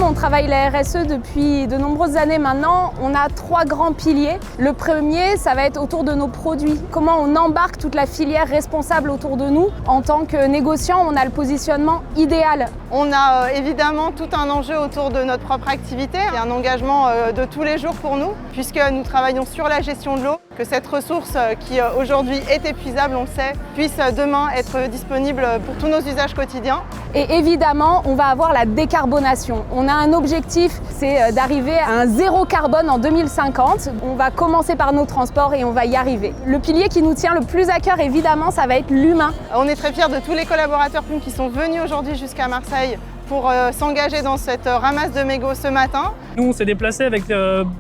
on travaille la RSE depuis de nombreuses années maintenant. On a 3 grands piliers. Le premier, ça va être autour de nos produits. Comment on embarque toute la filière responsable autour de nous. En tant que négociant, on a le positionnement idéal. On a évidemment tout un enjeu autour de notre propre activité. C'est un engagement de tous les jours pour nous, puisque nous travaillons sur la gestion de l'eau, que cette ressource qui aujourd'hui est épuisable, on le sait, puisse demain être disponible pour tous nos usages quotidiens. Et évidemment, on va avoir la décarbonation. On a un objectif, c'est d'arriver à un zéro carbone en 2050. On va commencer par nos transports et on va y arriver. Le pilier qui nous tient le plus à cœur, évidemment, ça va être l'humain. On est très fiers de tous les collaborateurs Plume qui sont venus aujourd'hui jusqu'à Marseille pour s'engager dans cette ramasse de mégots ce matin. Nous, on s'est déplacés avec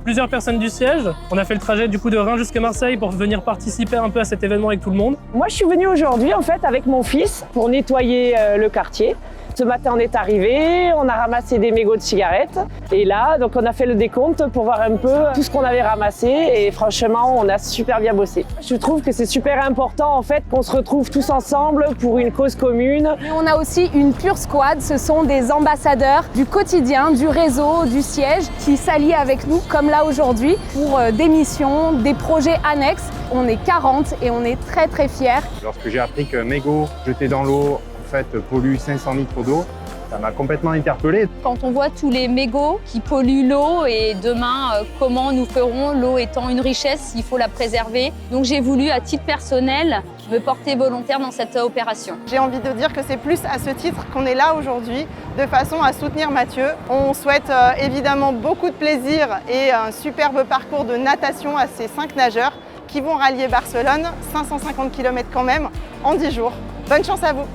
plusieurs personnes du siège. On a fait le trajet du coup de Reims jusqu'à Marseille pour venir participer un peu à cet événement avec tout le monde. Moi, je suis venue aujourd'hui en fait avec mon fils pour nettoyer le quartier. Ce matin, on est arrivé, on a ramassé des mégots de cigarettes et là, donc on a fait le décompte pour voir un peu tout ce qu'on avait ramassé et franchement, on a super bien bossé. Je trouve que c'est super important en fait qu'on se retrouve tous ensemble pour une cause commune. Et on a aussi une pure squad, ce sont des ambassadeurs du quotidien, du réseau, du siège qui s'allient avec nous comme là aujourd'hui pour des missions, des projets annexes. On est 40 et on est très très fiers. Lorsque j'ai appris que mégots jetés dans l'eau pollue 500 litres d'eau, ça m'a complètement interpellé. Quand on voit tous les mégots qui polluent l'eau et demain, comment nous ferons, l'eau étant une richesse, il faut la préserver. Donc j'ai voulu, à titre personnel, me porter volontaire dans cette opération. J'ai envie de dire que c'est plus à ce titre qu'on est là aujourd'hui, de façon à soutenir Mathieu. On souhaite évidemment beaucoup de plaisir et un superbe parcours de natation à ces 5 nageurs qui vont rallier Barcelone, 550 km quand même, en 10 jours. Bonne chance à vous!